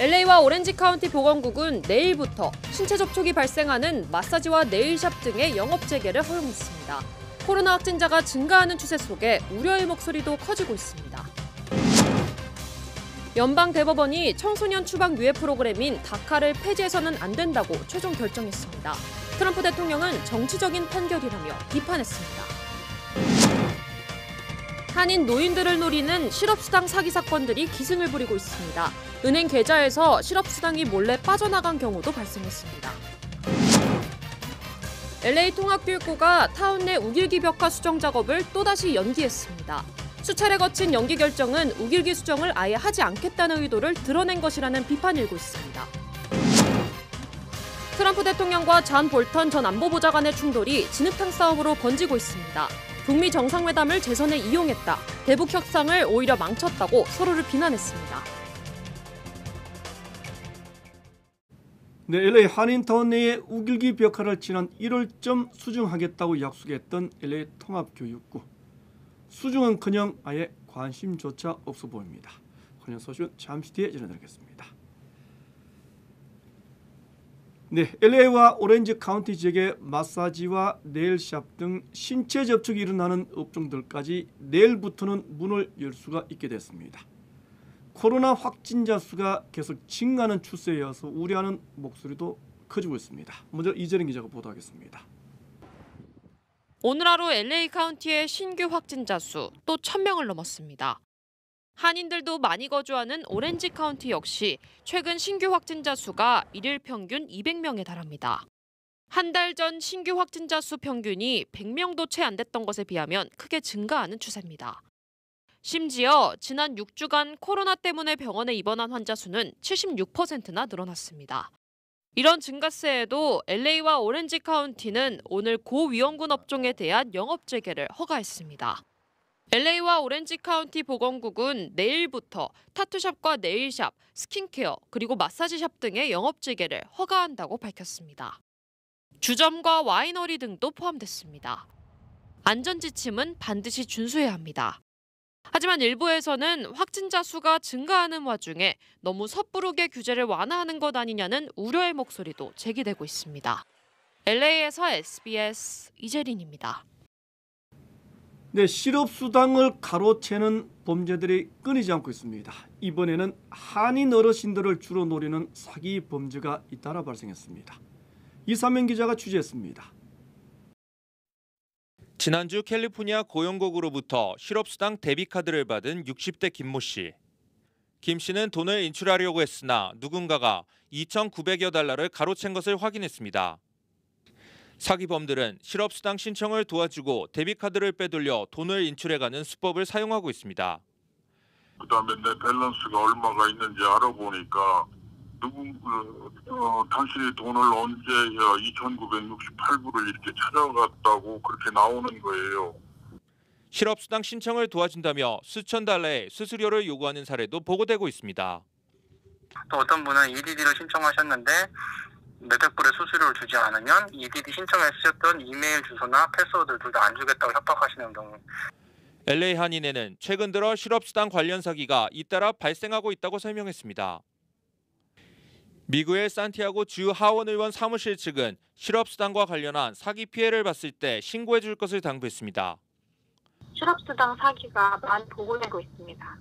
LA와 오렌지 카운티 보건국은 내일부터 신체 접촉이 발생하는 마사지와 네일샵 등의 영업 재개를 허용했습니다. 코로나 확진자가 증가하는 추세 속에 우려의 목소리도 커지고 있습니다. 연방대법원이 청소년 추방 유해 프로그램인 다카를 폐지해서는 안 된다고 최종 결정했습니다. 트럼프 대통령은 정치적인 판결이라며 비판했습니다. 한인 노인들을 노리는 실업수당 사기 사건들이 기승을 부리고 있습니다. 은행 계좌에서 실업수당이 몰래 빠져나간 경우도 발생했습니다. LA 통합교육부가 타운 내 우길기 벽화 수정 작업을 또다시 연기했습니다. 수차례 거친 연기 결정은 우길기 수정을 아예 하지 않겠다는 의도를 드러낸 것이라는 비판이 일고 있습니다. 트럼프 대통령과 존 볼턴 전 안보보좌 간의 충돌이 진흙탕 싸움으로 번지고 있습니다. 북미 정상회담을 재선에 이용했다, 대북 협상을 오히려 망쳤다고 서로를 비난했습니다. 네, LA 한인타운 내에 우길기 벽화를 지난 1월쯤 수정하겠다고 약속했던 LA 통합교육부. 수정은커녕 아예 관심조차 없어 보입니다. 관련 소식은 잠시 뒤에 전해드리겠습니다. 네, LA와 오렌지 카운티 지역의 마사지와 네일샵 등 신체 접촉이 일어나는 업종들까지 내일부터는 문을 열 수가 있게 됐습니다. 코로나 확진자 수가 계속 증가하는 추세여서 우려하는 목소리도 커지고 있습니다. 먼저 이재린 기자가 보도하겠습니다. 오늘 하루 LA 카운티의 신규 확진자 수 또 1,000명을 넘었습니다. 한인들도 많이 거주하는 오렌지 카운티 역시 최근 신규 확진자 수가 일일 평균 200명에 달합니다. 한 달 전 신규 확진자 수 평균이 100명도 채 안 됐던 것에 비하면 크게 증가하는 추세입니다. 심지어 지난 6주간 코로나 때문에 병원에 입원한 환자 수는 76%나 늘어났습니다. 이런 증가세에도 LA와 오렌지 카운티는 오늘 고위험군 업종에 대한 영업 재개를 허가했습니다. LA와 오렌지 카운티 보건국은 내일부터 타투샵과 네일샵, 스킨케어, 그리고 마사지샵 등의 영업 재개를 허가한다고 밝혔습니다. 주점과 와이너리 등도 포함됐습니다. 안전지침은 반드시 준수해야 합니다. 하지만 일부에서는 확진자 수가 증가하는 와중에 너무 섣부르게 규제를 완화하는 것 아니냐는 우려의 목소리도 제기되고 있습니다. LA에서 SBS 이재린입니다. 네, 실업수당을 가로채는 범죄들이 끊이지 않고 있습니다. 이번에는 한인 어르신들을 주로 노리는 사기 범죄가 잇따라 발생했습니다. 이삼현 기자가 취재했습니다. 지난주 캘리포니아 고용국으로부터 실업수당 데비카드를 받은 60대 김모 씨. 김 씨는 돈을 인출하려고 했으나 누군가가 2,900여 달러를 가로챈 것을 확인했습니다. 사기범들은 실업수당 신청을 도와주고 데비카드를 빼돌려 돈을 인출해가는 수법을 사용하고 있습니다. 그다음에 내 밸런스가 얼마가 있는지 알아보니까 당신이 돈을 언제 2,968불을 이렇게 찾아갔다고 그렇게 나오는 거예요. 실업수당 신청을 도와준다며 수천 달러의 수수료를 요구하는 사례도 보고되고 있습니다. 또 어떤 분은 EDD를 신청하셨는데 몇백 불의 수수료를 주지 않으면 EDD 신청에 쓰셨던 이메일 주소나 패스워드를 둘 다 안 주겠다고 협박하시는 경우. LA 한인회는 최근 들어 실업수당 관련 사기가 잇따라 발생하고 있다고 설명했습니다. 미국의 산티아고 주 하원 의원 사무실 측은 실업수당과 관련한 사기 피해를 봤을 때 신고해 줄 것을 당부했습니다. 실업수당 사기가 많이 보고되고 있습니다.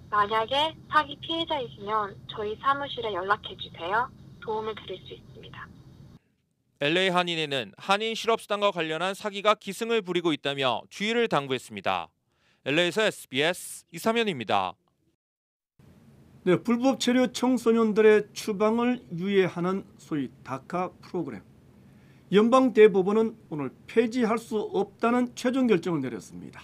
만약에 사기 피해자이시면 저희 사무실에 연락해 주세요. 도움을 드릴 수 있습니다. LA 한인회는 한인 실업수당과 관련한 사기가 기승을 부리고 있다며 주의를 당부했습니다. LA에서 SBS 이삼현입니다. 네, 불법 체류 청소년들의 추방을 유예하는 소위 다카 프로그램. 연방대법원은 오늘 폐지할 수 없다는 최종 결정을 내렸습니다.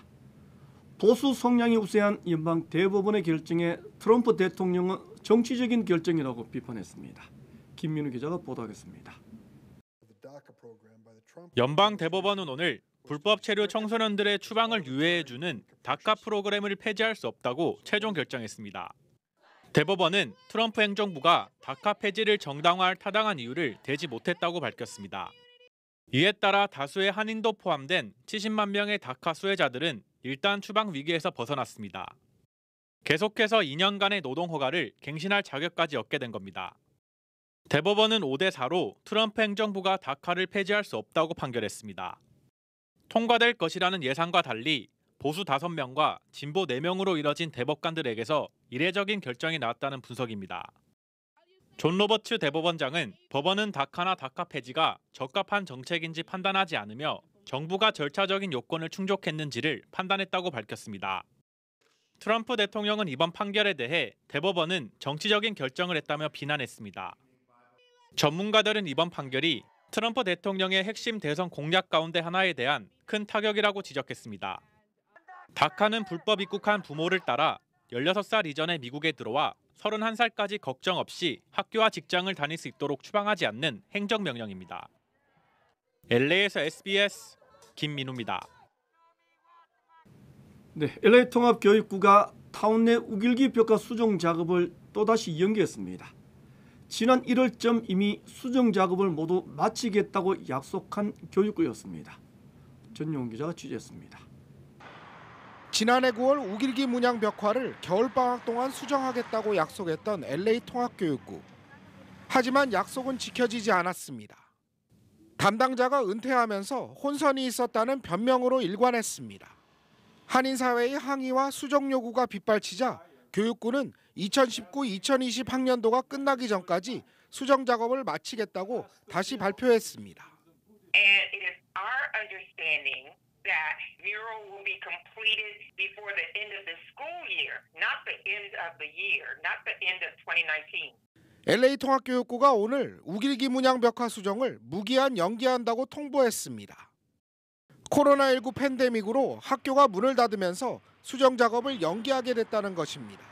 보수 성향이 우세한 연방대법원의 결정에 트럼프 대통령은 정치적인 결정이라고 비판했습니다. 김민우 기자가 보도하겠습니다. 연방대법원은 오늘 불법 체류 청소년들의 추방을 유예해주는 다카 프로그램을 폐지할 수 없다고 최종 결정했습니다. 대법원은 트럼프 행정부가 다카 폐지를 정당화할 타당한 이유를 대지 못했다고 밝혔습니다. 이에 따라 다수의 한인도 포함된 70만 명의 다카 수혜자들은 일단 추방 위기에서 벗어났습니다. 계속해서 2년간의 노동 허가를 갱신할 자격까지 얻게 된 겁니다. 대법원은 5대4로 트럼프 행정부가 다카를 폐지할 수 없다고 판결했습니다. 통과될 것이라는 예상과 달리 보수 5명과 진보 4명으로 이뤄진 대법관들에게서 이례적인 결정이 나왔다는 분석입니다. 존 로버츠 대법원장은 법원은 다카나 다카 폐지가 적합한 정책인지 판단하지 않으며 정부가 절차적인 요건을 충족했는지를 판단했다고 밝혔습니다. 트럼프 대통령은 이번 판결에 대해 대법원은 정치적인 결정을 했다며 비난했습니다. 전문가들은 이번 판결이 트럼프 대통령의 핵심 대선 공약 가운데 하나에 대한 큰 타격이라고 지적했습니다. 다카는 불법 입국한 부모를 따라 16살 이전에 미국에 들어와 31살까지 걱정 없이 학교와 직장을 다닐 수 있도록 추방하지 않는 행정명령입니다. LA에서 SBS 김민우입니다. 네, LA 통합교육부가 타운 내 우길기 벽화 수정 작업을 또다시 연기했습니다. 지난 1월쯤 이미 수정 작업을 모두 마치겠다고 약속한 교육부였습니다. 전용 기자가 취재했습니다. 지난해 9월 우길기 문양 벽화를 겨울방학 동안 수정하겠다고 약속했던 LA 통합교육부. 하지만 약속은 지켜지지 않았습니다. 담당자가 은퇴하면서 혼선이 있었다는 변명으로 일관했습니다. 한인사회의 항의와 수정 요구가 빗발치자 교육부는 2019-2020 학년도가 끝나기 전까지 수정 작업을 마치겠다고 다시 발표했습니다. And it is our understanding that mural will be completed before the end of the school year, not the end of the year, not the end of 2019. LA 통합교육부가 오늘 우길기 문양 벽화 수정을 무기한 연기한다고 통보했습니다. 코로나19 팬데믹으로 학교가 문을 닫으면서 수정 작업을 연기하게 됐다는 것입니다.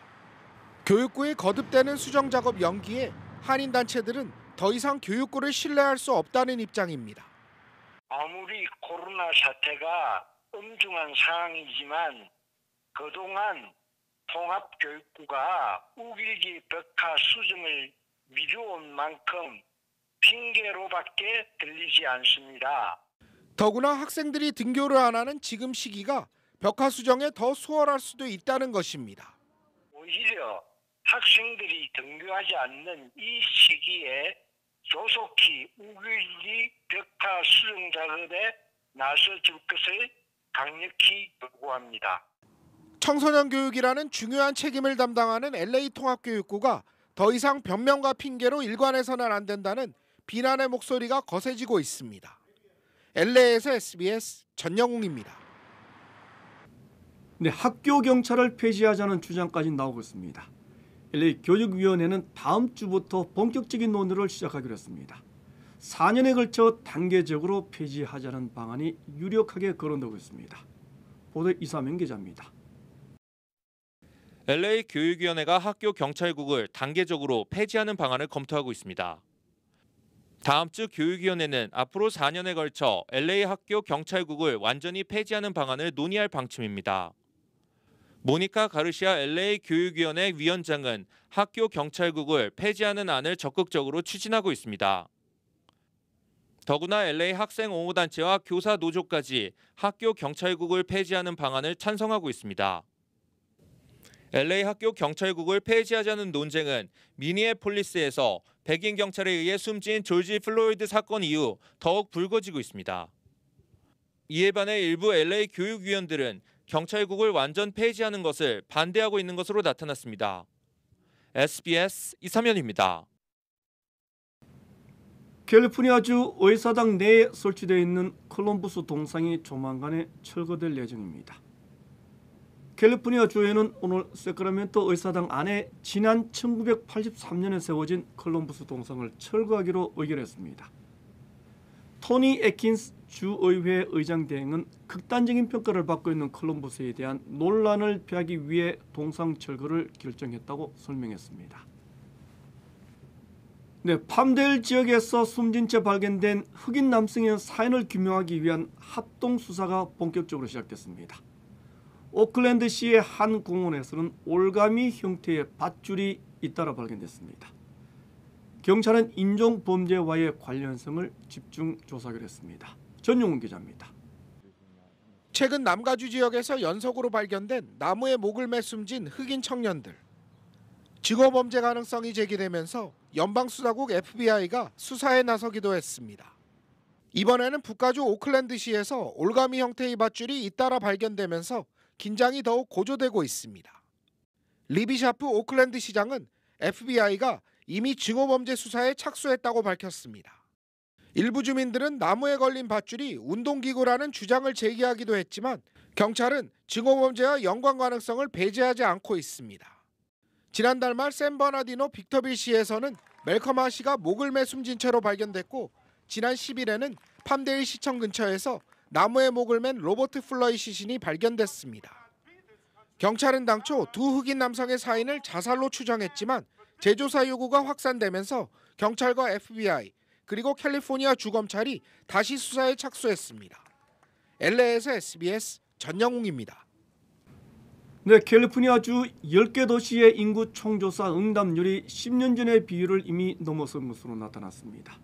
교육부의 거듭되는 수정 작업 연기에 한인 단체들은 더 이상 교육부를 신뢰할 수 없다는 입장입니다. 아무리 코로나 사태가 엄중한 상황이지만 그동안 통합교육부가 우길기 벽화 수정을 미뤄온 만큼 핑계로밖에 들리지 않습니다. 더구나 학생들이 등교를 안 하는 지금 시기가 벽화 수정에 더 수월할 수도 있다는 것입니다. 오히려 학생들이 등교하지 않는 이 시기에 조속히 우길기 벽화 수정 작업에 나서줄 것을 강력히 요구합니다. 청소년 교육이라는 중요한 책임을 담당하는 LA 통합교육부가 더 이상 변명과 핑계로 일관해서는 안 된다는 비난의 목소리가 거세지고 있습니다. LA에서 SBS 전영웅입니다. 네, 학교 경찰을 폐지하자는 주장까지 나오고 있습니다. LA 교육위원회는 다음 주부터 본격적인 논의를 시작하기로 했습니다. 4년에 걸쳐 단계적으로 폐지하자는 방안이 유력하게 거론되고 있습니다. 보도 이사명 기자입니다. LA 교육위원회가 학교 경찰국을 단계적으로 폐지하는 방안을 검토하고 있습니다. 다음 주 교육위원회는 앞으로 4년에 걸쳐 LA 학교 경찰국을 완전히 폐지하는 방안을 논의할 방침입니다. 모니카 가르시아 LA 교육위원회 위원장은 학교 경찰국을 폐지하는 안을 적극적으로 추진하고 있습니다. 더구나 LA 학생 옹호단체와 교사 노조까지 학교 경찰국을 폐지하는 방안을 찬성하고 있습니다. LA 학교 경찰국을 폐지하자는 논쟁은 미니애폴리스에서 백인 경찰에 의해 숨진 조지 플로이드 사건 이후 더욱 불거지고 있습니다. 이에 반해 일부 LA 교육위원들은 경찰국을 완전 폐지하는 것을 반대하고 있는 것으로 나타났습니다. SBS 이사면입니다. 캘리포니아주 의사당 내에 설치되어 있는 콜럼버스 동상이 조만간에 철거될 예정입니다. 캘리포니아주에는 오늘 세크라멘토 의사당 안에 지난 1983년에 세워진 콜럼버스 동상을 철거하기로 의결했습니다. 토니 애킨스 주의회 의장 대행은 극단적인 평가를 받고 있는 콜럼버스에 대한 논란을 피하기 위해 동상 철거를 결정했다고 설명했습니다. 네, 팜데일 지역에서 숨진 채 발견된 흑인 남성의 사인을 규명하기 위한 합동 수사가 본격적으로 시작됐습니다. 오클랜드시의 한 공원에서는 올가미 형태의 밧줄이 잇따라 발견됐습니다. 경찰은 인종범죄와의 관련성을 집중 조사하기로 했습니다. 전용훈 기자입니다. 최근 남가주 지역에서 연속으로 발견된 나무에 목을 매 숨진 흑인 청년들. 증오범죄 가능성이 제기되면서 연방수사국 FBI가 수사에 나서기도 했습니다. 이번에는 북가주 오클랜드시에서 올가미 형태의 밧줄이 잇따라 발견되면서 긴장이 더욱 고조되고 있습니다. 리비 샤프 오클랜드 시장은 FBI가 이미 증오범죄 수사에 착수했다고 밝혔습니다. 일부 주민들은 나무에 걸린 밧줄이 운동기구라는 주장을 제기하기도 했지만 경찰은 증오범죄와 연관 가능성을 배제하지 않고 있습니다. 지난달 말 샌버나디노 빅터빌시에서는 멜커마 씨가 목을 매 숨진 채로 발견됐고 지난 10일에는 팜데일 시청 근처에서 나무에 목을 맨 로버트 플러이 시신이 발견됐습니다. 경찰은 당초 두 흑인 남성의 사인을 자살로 추정했지만 재조사 요구가 확산되면서 경찰과 FBI 그리고 캘리포니아 주검찰이 다시 수사에 착수했습니다. LA에서 SBS 전영웅입니다. 네, 캘리포니아주 10개 도시의 인구 총조사 응답률이 10년 전의 비율을 이미 넘어선 것으로 나타났습니다.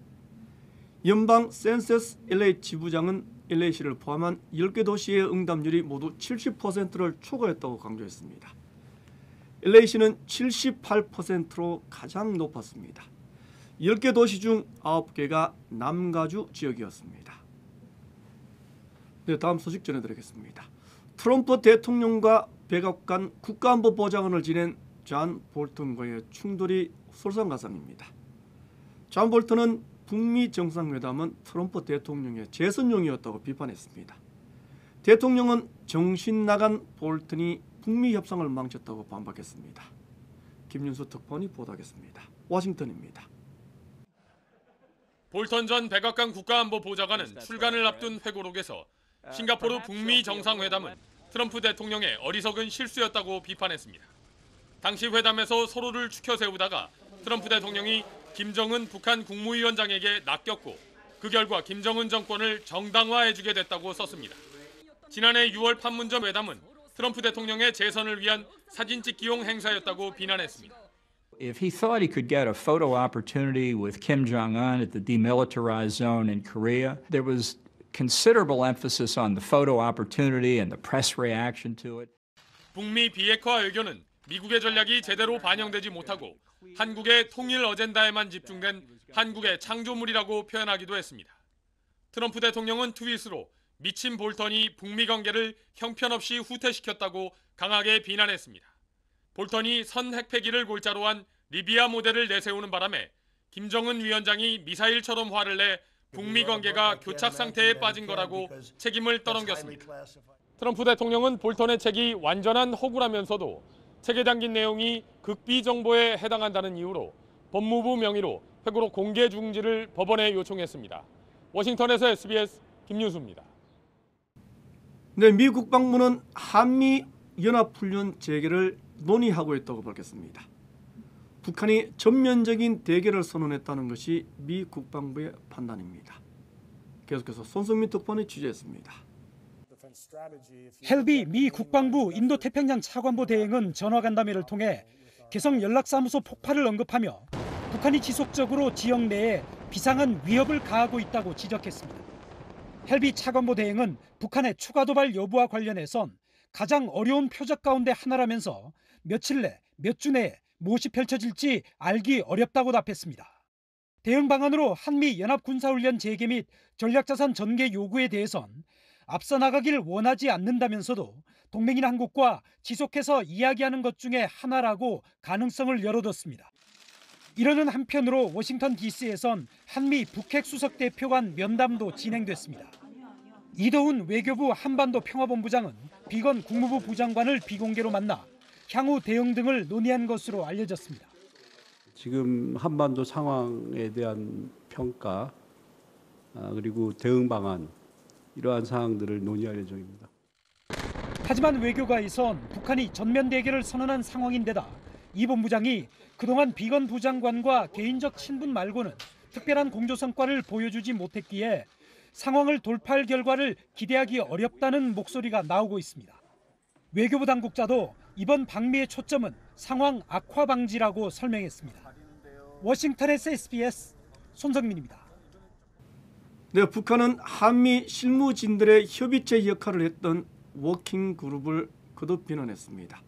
연방 센서스 LA 지부장은 LA시를 포함한 10개 도시의 응답률이 모두 70%를 초과했다고 강조했습니다. LA시는 78%로 가장 높았습니다. 10개 도시 중 9개가 남가주 지역이었습니다. 네, 다음 소식 전해드리겠습니다. 트럼프 대통령과 백악관 국가안보보좌관을 지낸 존 볼턴과의 충돌이 설상가상입니다. 존 볼턴은 북미 정상회담은 트럼프 대통령의 재선용이었다고 비판했습니다. 대통령은 정신 나간 볼턴이 북미 협상을 망쳤다고 반박했습니다. 김윤수 특파원이 보도하겠습니다. 워싱턴입니다. 볼턴 전 백악관 국가안보보좌관은 출간을 앞둔 회고록에서 싱가포르 북미 정상회담은 트럼프 대통령의 어리석은 실수였다고 비판했습니다. 당시 회담에서 서로를 추켜 세우다가 트럼프 대통령이 김정은 북한 국무위원장에게 낚였고 그 결과 김정은 정권을 정당화해주게 됐다고 썼습니다. 지난해 6월 판문점 회담은 트럼프 대통령의 재선을 위한 사진 찍기용 행사였다고 비난했습니다. If he thought he could get a photo opportunity with Kim Jong-un at the demilitarized zone in Korea, there was considerable emphasis on the photo opportunity and the press reaction to it. 북미 비핵화 외교는 미국의 전략이 제대로 반영되지 못하고 한국의 통일 어젠다에만 집중된 한국의 창조물이라고 표현하기도 했습니다. 트럼프 대통령은 트윗으로 미친 볼턴이 북미 관계를 형편없이 후퇴시켰다고 강하게 비난했습니다. 볼턴이 선 핵폐기를 골자로 한 리비아 모델을 내세우는 바람에 김정은 위원장이 미사일처럼 화를 내 북미 관계가 교착 상태에 빠진 거라고 책임을 떠넘겼습니다. 트럼프 대통령은 볼턴의 책이 완전한 허구라면서도 책에 담긴 내용이 극비 정보에 해당한다는 이유로 법무부 명의로 회고록 공개 중지를 법원에 요청했습니다. 워싱턴에서 SBS 김윤수입니다. 네, 미 국방부는 한미 연합훈련 재개를 논의하고 있다고 밝혔습니다. 북한이 전면적인 대결을 선언했다는 것이 미 국방부의 판단입니다. 계속해서 손성민 특파원이 취재했습니다. 헬비 미 국방부 인도태평양 차관보 대행은 전화간담회를 통해 개성 연락사무소 폭발을 언급하며 북한이 지속적으로 지역 내에 비상한 위협을 가하고 있다고 지적했습니다. 헬비 차관보 대행은 북한의 추가 도발 여부와 관련해선 가장 어려운 표적 가운데 하나라면서 며칠 내, 몇 주 내에 무엇이 펼쳐질지 알기 어렵다고 답했습니다. 대응 방안으로 한미 연합군사훈련 재개 및 전략자산 전개 요구에 대해선 앞서 나가길 원하지 않는다면서도 동맹인 한국과 지속해서 이야기하는 것 중에 하나라고 가능성을 열어뒀습니다. 이러는 한편으로 워싱턴 DC에선 한미 북핵 수석 대표 간 면담도 진행됐습니다. 이도훈 외교부 한반도 평화본부장은 비건 국무부 부장관을 비공개로 만나 향후 대응 등을 논의한 것으로 알려졌습니다. 지금 한반도 상황에 대한 평가 그리고 대응 방안 이러한 사항들을 논의할 예정입니다. 하지만 외교가에선 북한이 전면 대결을 선언한 상황인데다 이 본부장이 그동안 비건 부장관과 개인적 친분 말고는 특별한 공조 성과를 보여주지 못했기에 상황을 돌파할 결과를 기대하기 어렵다는 목소리가 나오고 있습니다. 외교부 당국자도 이번 방미의 초점은 상황 악화 방지라고 설명했습니다. 워싱턴에서 SBS 손성민입니다. 네, 북한은 한미 실무진들의 협의체 역할을 했던 워킹 그룹을 거듭 비난했습니다.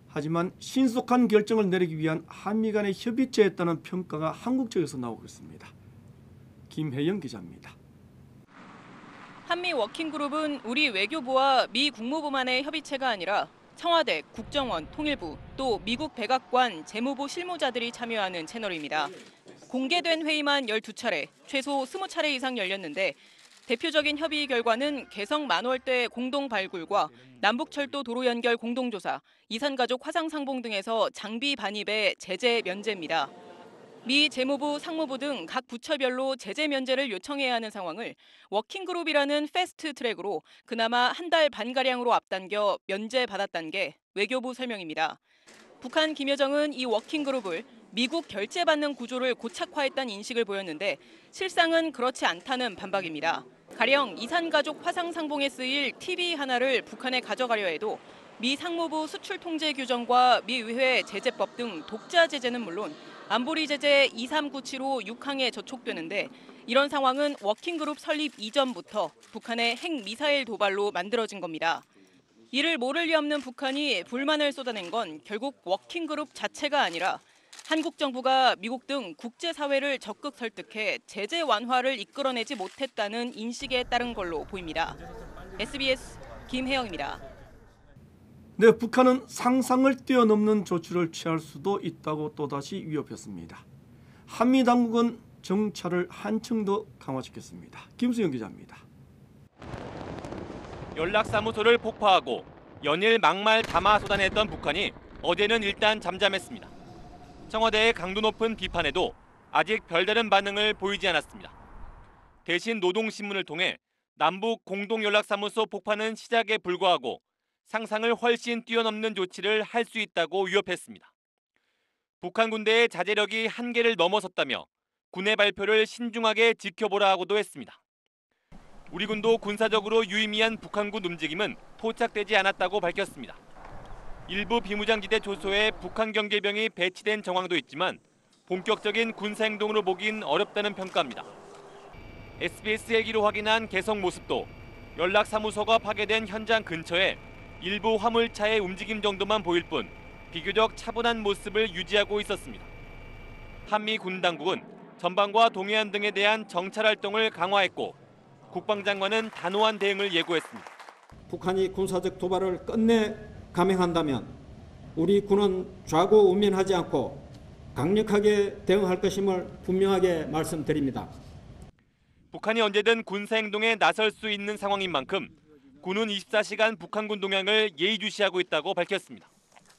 하지만 신속한 결정을 내리기 위한 한미 간의 협의체였다는 평가가 한국 측에서 나오고 있습니다. 김혜영 기자입니다. 한미 워킹그룹은 우리 외교부와 미 국무부만의 협의체가 아니라 청와대, 국정원, 통일부, 또 미국 백악관, 재무부 실무자들이 참여하는 채널입니다. 공개된 회의만 12차례, 최소 20차례 이상 열렸는데 대표적인 협의 결과는 개성 만월대 공동 발굴과 남북철도 도로 연결 공동조사, 이산가족 화상상봉 등에서 장비 반입에 제재 면제입니다. 미 재무부, 상무부 등 각 부처별로 제재 면제를 요청해야 하는 상황을 워킹그룹이라는 패스트 트랙으로 그나마 한 달 반가량으로 앞당겨 면제받았다는 게 외교부 설명입니다. 북한 김여정은 이 워킹그룹을 미국 결재받는 구조를 고착화했다는 인식을 보였는데 실상은 그렇지 않다는 반박입니다. 가령 이산가족 화상상봉에 쓰일 TV 하나를 북한에 가져가려 해도 미 상무부 수출 통제 규정과 미 의회 제재법 등 독자 제재는 물론 안보리 제재 2397호 6항에 저촉되는데 이런 상황은 워킹그룹 설립 이전부터 북한의 핵미사일 도발로 만들어진 겁니다. 이를 모를 리 없는 북한이 불만을 쏟아낸 건 결국 워킹그룹 자체가 아니라 한국 정부가 미국 등 국제사회를 적극 설득해 제재 완화를 이끌어내지 못했다는 인식에 따른 걸로 보입니다. SBS 김혜영입니다. 네, 북한은 상상을 뛰어넘는 조치를 취할 수도 있다고 또다시 위협했습니다. 한미 당국은 정찰을 한층 더 강화시켰습니다. 김수영 기자입니다. 연락사무소를 폭파하고 연일 막말 담아 쏟아냈던 북한이 어제는 일단 잠잠했습니다. 청와대의 강도 높은 비판에도 아직 별다른 반응을 보이지 않았습니다. 대신 노동신문을 통해 남북 공동연락사무소 폭파는 시작에 불과하고 상상을 훨씬 뛰어넘는 조치를 할 수 있다고 위협했습니다. 북한 군대의 자제력이 한계를 넘어섰다며 군의 발표를 신중하게 지켜보라고도 했습니다. 우리 군도 군사적으로 유의미한 북한군 움직임은 포착되지 않았다고 밝혔습니다. 일부 비무장지대 조소에 북한 경계병이 배치된 정황도 있지만 본격적인 군사행동으로 보긴 어렵다는 평가입니다. SBS 헬기로 확인한 개성 모습도 연락사무소가 파괴된 현장 근처에 일부 화물차의 움직임 정도만 보일 뿐 비교적 차분한 모습을 유지하고 있었습니다. 한미 군 당국은 전방과 동해안 등에 대한 정찰 활동을 강화했고 국방장관은 단호한 대응을 예고했습니다. 북한이 군사적 도발을 끝내 감행한다면 우리 군은 좌고우면하지 않고 강력하게 대응할 것임을 분명하게 말씀드립니다. 북한이 언제든 군사행동에 나설 수 있는 상황인 만큼 군은 24시간 북한군 동향을 예의주시하고 있다고 밝혔습니다.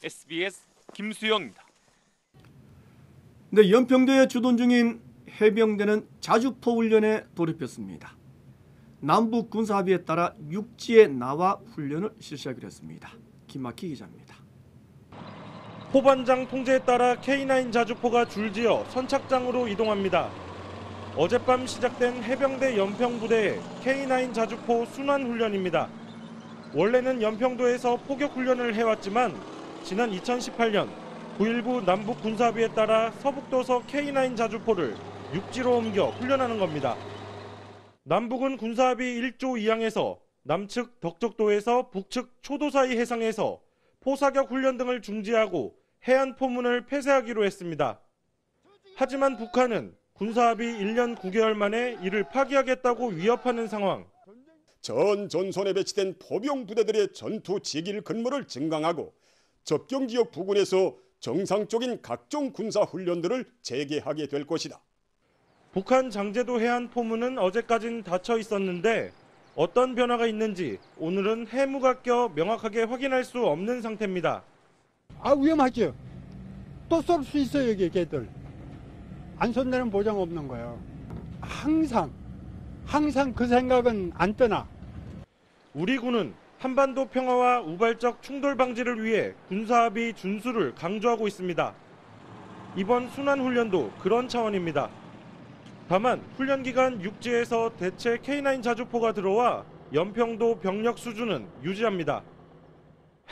SBS 김수영입니다. 네, 연평도에 주둔 중인 해병대는 자주포 훈련에 돌입했습니다. 남북 군사합의에 따라 육지에 나와 훈련을 실시하기로 했습니다. 김학희 기자입니다. 포반장 통제에 따라 K9 자주포가 줄지어 선착장으로 이동합니다. 어젯밤 시작된 해병대 연평부대의 K9 자주포 순환 훈련입니다. 원래는 연평도에서 포격 훈련을 해왔지만 지난 2018년 9.19 남북 군사합의에 따라 서북도서 K9 자주포를 육지로 옮겨 훈련하는 겁니다. 남북은 군사합의 1조 2항에서 남측 덕적도에서 북측 초도 사이 해상에서 포사격 훈련 등을 중지하고 해안 포문을 폐쇄하기로 했습니다. 하지만 북한은 군사합의 1년 9개월 만에 이를 파기하겠다고 위협하는 상황. 전 전선에 배치된 포병 부대들의 전투 지길 근무를 증강하고 접경 지역 부근에서 정상적인 각종 군사 훈련들을 재개하게 될 것이다. 북한 장제도 해안 포문은 어제까진 닫혀 있었는데 어떤 변화가 있는지 오늘은 해무가 껴 명확하게 확인할 수 없는 상태입니다. 위험하죠. 또 쏠 수 있어요, 여기 걔들. 안 쏜다는 보장 없는 거예요. 항상 그 생각은 안 떠나. 우리 군은 한반도 평화와 우발적 충돌 방지를 위해 군사합의 준수를 강조하고 있습니다. 이번 순환훈련도 그런 차원입니다. 다만 훈련 기간 육지에서 대체 K9 자주포가 들어와 연평도 병력 수준은 유지합니다.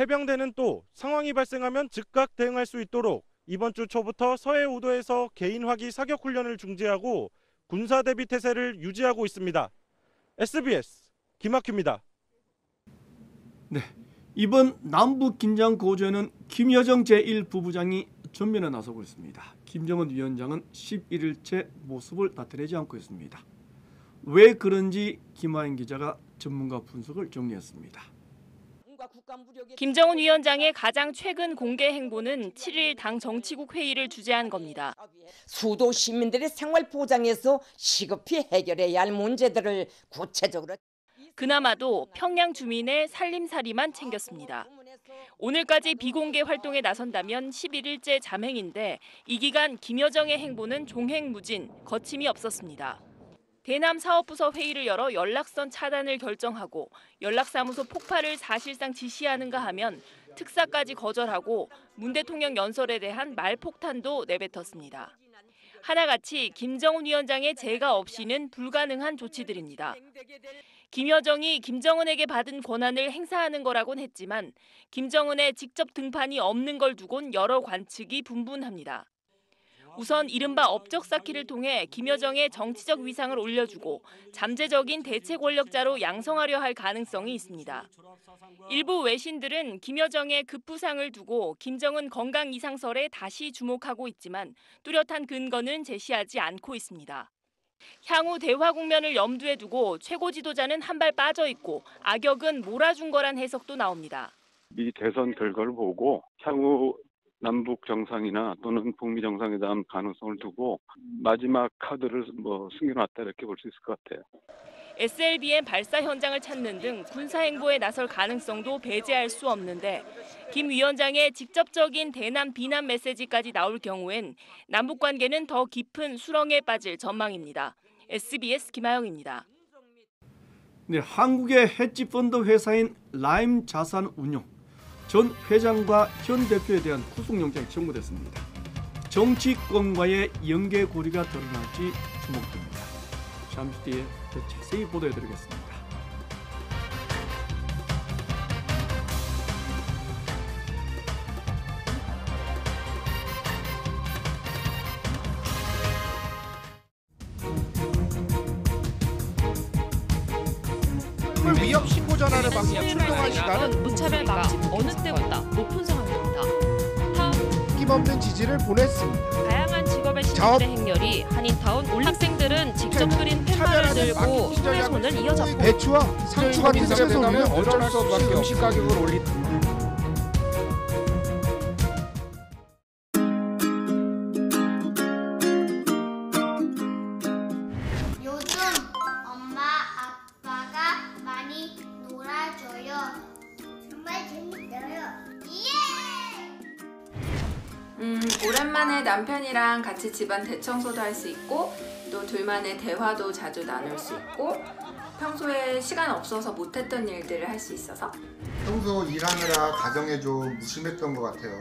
해병대는 또 상황이 발생하면 즉각 대응할 수 있도록 이번 주 초부터 서해 우도에서 개인 화기 사격 훈련을 중지하고 군사 대비 태세를 유지하고 있습니다. SBS 김학규입니다. 네, 이번 남북 긴장 고조에는 김여정 제1부부장이 전면에 나서고 있습니다. 김정은 위원장은 11일째 모습을 나타내지 않고 있습니다. 왜 그런지 김하인 기자가 전문가 분석을 정리했습니다. 김정은 위원장의 가장 최근 공개 행보는 7일 당 정치국 회의를 주재한 겁니다. 수도 시민들의 생활 보장에서 시급히 해결해야 할 문제들을 구체적으로. 그나마도 평양 주민의 살림살이만 챙겼습니다. 오늘까지 비공개 활동에 나선다면 11일째 잠행인데 이 기간 김여정의 행보는 종횡무진, 거침이 없었습니다. 대남 사업부서 회의를 열어 연락선 차단을 결정하고 연락사무소 폭파를 사실상 지시하는가 하면 특사까지 거절하고 문 대통령 연설에 대한 말폭탄도 내뱉었습니다. 하나같이 김정은 위원장의 제가 없이는 불가능한 조치들입니다. 김여정이 김정은에게 받은 권한을 행사하는 거라곤 했지만 김정은의 직접 등판이 없는 걸 두곤 여러 관측이 분분합니다. 우선 이른바 업적 쌓기를 통해 김여정의 정치적 위상을 올려주고 잠재적인 대체 권력자로 양성하려 할 가능성이 있습니다. 일부 외신들은 김여정의 급부상을 두고 김정은 건강 이상설에 다시 주목하고 있지만 뚜렷한 근거는 제시하지 않고 있습니다. 향후 대화 국면을 염두에 두고 최고 지도자는 한 발 빠져 있고 악역은 몰아준 거란 해석도 나옵니다. 미 대선 결과를 보고 향후 남북 정상이나 또는 북미 정상회담 가능성을 두고 마지막 카드를 숨겨놨다 이렇게 볼 수 있을 것 같아요. SLBM 발사 현장을 찾는 등 군사 행보에 나설 가능성도 배제할 수 없는데 김 위원장의 직접적인 대남 비난 메시지까지 나올 경우엔 남북 관계는 더 깊은 수렁에 빠질 전망입니다. SBS 김하영입니다. 네, 한국의 헤지 펀드 회사인 라임 자산운용 전 회장과 현 대표에 대한 구속영장이 청구됐습니다. 정치권과의 연계고리가 드러날지 주목됩니다. 잠시 뒤에 더 자세히 보도해드리겠습니다. 위협 신고 전화를 받고 출동한 시간은 무차별 망침 어느 때보다 높은 상황입니다. 힘없는 지지를 보냈습니다. 다양한 직업의 신분들의 행렬이 한인타운 학생들은 직접 그린 팻말을 들고 손에 손을 이어잡고 배추와 상추 같은 채소는 어쩔 수 없이 음식 가격을 올린 요즘 엄마 아빠가 많이 놀아줘요. 정말 재밌어요. 오랜만에 남편이랑 같이 집안 대청소도 할 수 있고 또 둘만의 대화도 자주 나눌 수 있고 평소에 시간 없어서 못했던 일들을 할 수 있어서 평소 일하느라 가정에 좀 무심했던 것 같아요.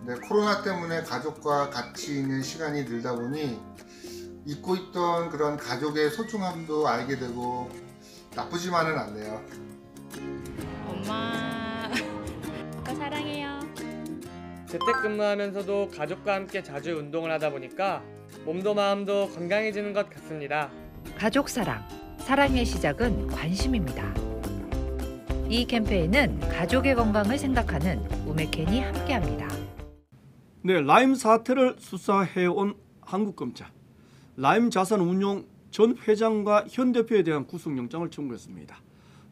근데 코로나 때문에 가족과 같이 있는 시간이 늘다 보니 잊고 있던 그런 가족의 소중함도 알게 되고 나쁘지만은 않네요. 엄마, 아빠 사랑해요. 재택근무하면서도 가족과 함께 자주 운동을 하다 보니까 몸도 마음도 건강해지는 것 같습니다. 가족 사랑, 사랑의 시작은 관심입니다. 이 캠페인은 가족의 건강을 생각하는 우메켄이 함께합니다. 네, 라임 사태를 수사해온 한국검찰. 라임 자산운용 전 회장과 현 대표에 대한 구속영장을 청구했습니다.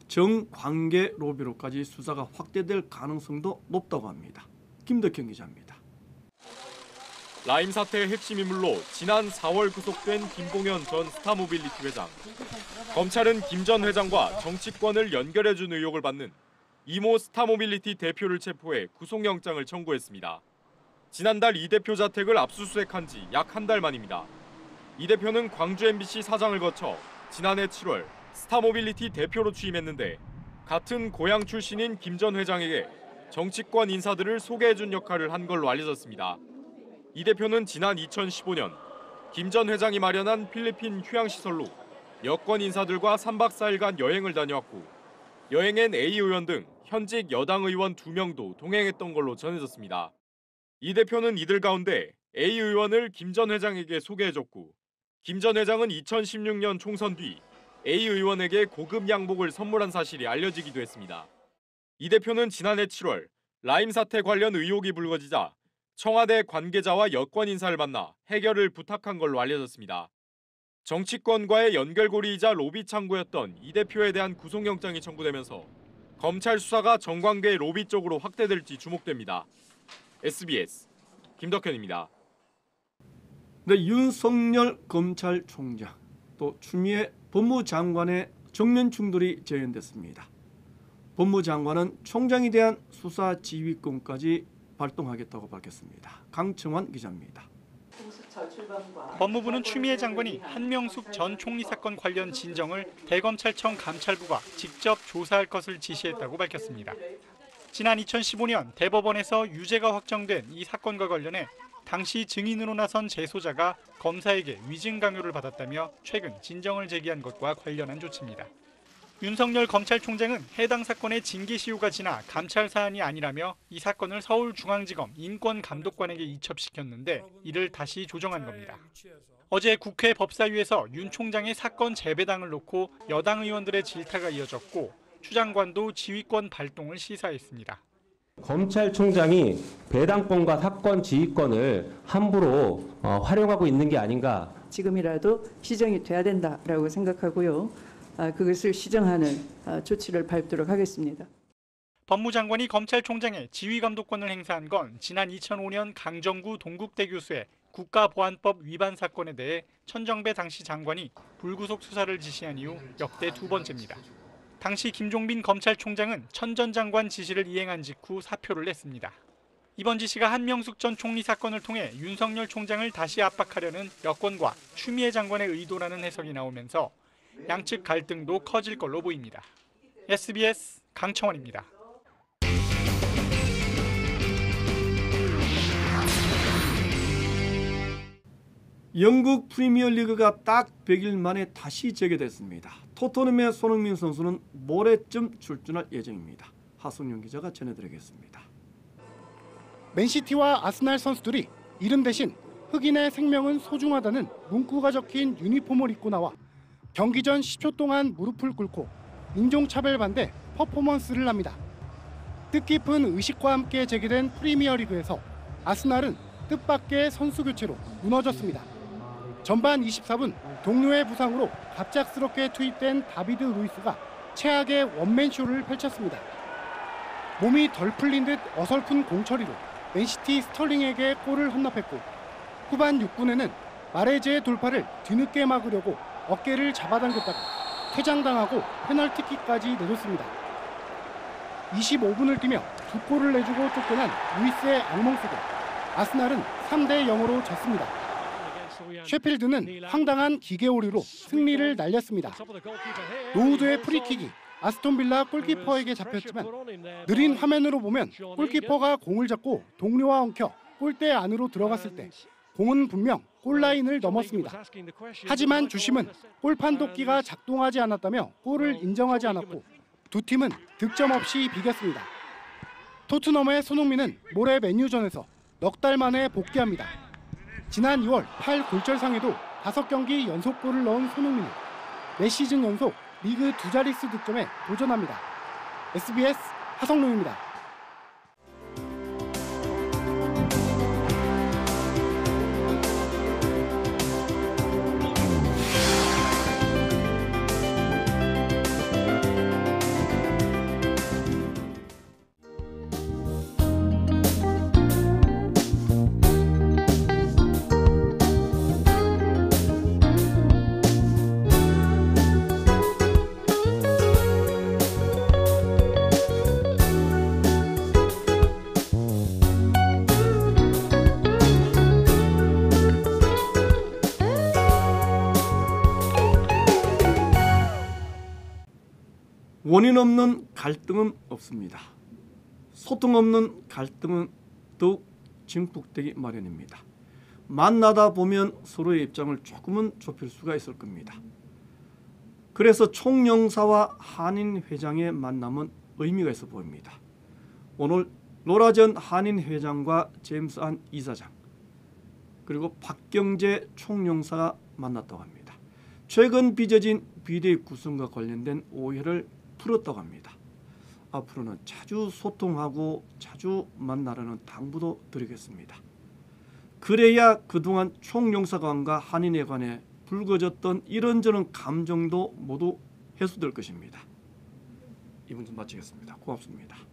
정관계 로비로까지 수사가 확대될 가능성도 높다고 합니다. 김덕현 기자입니다. 라임 사태의 핵심 인물로 지난 4월 구속된 김봉현 전 스타모빌리티 회장. 검찰은 김 전 회장과 정치권을 연결해준 의혹을 받는 이모 스타모빌리티 대표를 체포해 구속영장을 청구했습니다. 지난달 이 대표 자택을 압수수색한 지 약 한 달 만입니다. 이 대표는 광주 MBC 사장을 거쳐 지난해 7월 스타모빌리티 대표로 취임했는데 같은 고향 출신인 김 전 회장에게 정치권 인사들을 소개해준 역할을 한 걸로 알려졌습니다. 이 대표는 지난 2015년 김 전 회장이 마련한 필리핀 휴양시설로 여권 인사들과 3박 4일간 여행을 다녀왔고 여행엔 A 의원 등 현직 여당 의원 2명도 동행했던 걸로 전해졌습니다. 이 대표는 이들 가운데 A 의원을 김 전 회장에게 소개해줬고 김 전 회장은 2016년 총선 뒤 A 의원에게 고급 양복을 선물한 사실이 알려지기도 했습니다. 이 대표는 지난해 7월 라임 사태 관련 의혹이 불거지자 청와대 관계자와 여권 인사를 만나 해결을 부탁한 걸로 알려졌습니다. 정치권과의 연결고리이자 로비 창구였던 이 대표에 대한 구속영장이 청구되면서 검찰 수사가 정관계 로비 쪽으로 확대될지 주목됩니다. SBS 김덕현입니다. 네, 윤석열 검찰총장 또 추미애 법무장관의 정면 충돌이 재현됐습니다. 법무장관은 총장에 대한 수사 지휘권까지 발동하겠다고 밝혔습니다. 강청환 기자입니다. 법무부는 추미애 장관이 한명숙 전 총리 사건 관련 진정을 대검찰청 감찰부가 직접 조사할 것을 지시했다고 밝혔습니다. 지난 2015년 대법원에서 유죄가 확정된 이 사건과 관련해 당시 증인으로 나선 재소자가 검사에게 위증 강요를 받았다며 최근 진정을 제기한 것과 관련한 조치입니다. 윤석열 검찰총장은 해당 사건의 징계 시효가 지나 감찰 사안이 아니라며 이 사건을 서울중앙지검 인권감독관에게 이첩시켰는데 이를 다시 조정한 겁니다. 어제 국회 법사위에서 윤 총장의 사건 재배당을 놓고 여당 의원들의 질타가 이어졌고 추 장관도 지휘권 발동을 시사했습니다. 검찰총장이 배당권과 사건 지휘권을 함부로 활용하고 있는 게 아닌가. 지금이라도 시정이 돼야 된다라고 생각하고요. 그것을 시정하는 조치를 밟도록 하겠습니다. 법무장관이 검찰총장의 지휘감독권을 행사한 건 지난 2005년 강정구 동국대 교수의 국가보안법 위반 사건에 대해 천정배 당시 장관이 불구속 수사를 지시한 이후 역대 두 번째입니다. 당시 김종빈 검찰총장은 천 전 장관 지시를 이행한 직후 사표를 냈습니다. 이번 지시가 한명숙 전 총리 사건을 통해 윤석열 총장을 다시 압박하려는 여권과 추미애 장관의 의도라는 해석이 나오면서 양측 갈등도 커질 걸로 보입니다. SBS 강청원입니다. 영국 프리미어리그가 딱 100일 만에 다시 재개됐습니다. 토트넘의 손흥민 선수는 모레쯤 출전할 예정입니다. 하승윤 기자가 전해드리겠습니다. 맨시티와 아스날 선수들이 이름 대신 흑인의 생명은 소중하다는 문구가 적힌 유니폼을 입고 나와 경기 전 10초 동안 무릎을 꿇고 인종차별 반대 퍼포먼스를 합니다. 뜻깊은 의식과 함께 재개된 프리미어리그에서 아스날은 뜻밖의 선수 교체로 무너졌습니다. 전반 24분 동료의 부상으로 갑작스럽게 투입된 다비드 루이스가 최악의 원맨쇼를 펼쳤습니다. 몸이 덜 풀린 듯 어설픈 공처리로 맨시티 스털링에게 골을 헌납했고 후반 6분에는 마레즈의 돌파를 뒤늦게 막으려고 어깨를 잡아당겼다가 퇴장당하고 페널티킥까지 내줬습니다. 25분을 뛰며 2골을 내주고 쫓겨난 루이스의 악몽 속에 아스날은 3대 0으로 졌습니다. 셰필드는 황당한 기계오류로 승리를 날렸습니다. 노우드의 프리킥이 아스톤빌라 골키퍼에게 잡혔지만 느린 화면으로 보면 골키퍼가 공을 잡고 동료와 엉켜 골대 안으로 들어갔을 때 공은 분명 골라인을 넘었습니다. 하지만 주심은 골 판독기가 작동하지 않았다며 골을 인정하지 않았고 두 팀은 득점 없이 비겼습니다. 토트넘의 손흥민은 모레 맨유전에서 넉 달 만에 복귀합니다. 지난 2월 팔 골절상에도 5경기 연속골을 넣은 손흥민은 매 시즌 연속 리그 2자릿수 득점에 도전합니다. SBS 하성룡입니다. 원인 없는 갈등은 없습니다. 소통 없는 갈등은 더욱 증폭되기 마련입니다. 만나다 보면 서로의 입장을 조금은 좁힐 수가 있을 겁니다. 그래서 총영사와 한인 회장의 만남은 의미가 있어 보입니다. 오늘 노라 전 한인 회장과 제임스 안 이사장 그리고 박경재 총영사가 만났다고 합니다. 최근 빚어진 비대위 구성과 관련된 오해를 풀었다고 합니다. 앞으로는 자주 소통하고 자주 만나라는 당부도 드리겠습니다. 그래야 그동안 총영사관과 한인에 관해 불거졌던 이런저런 감정도 모두 해소될 것입니다. 이번 주 마치겠습니다. 고맙습니다.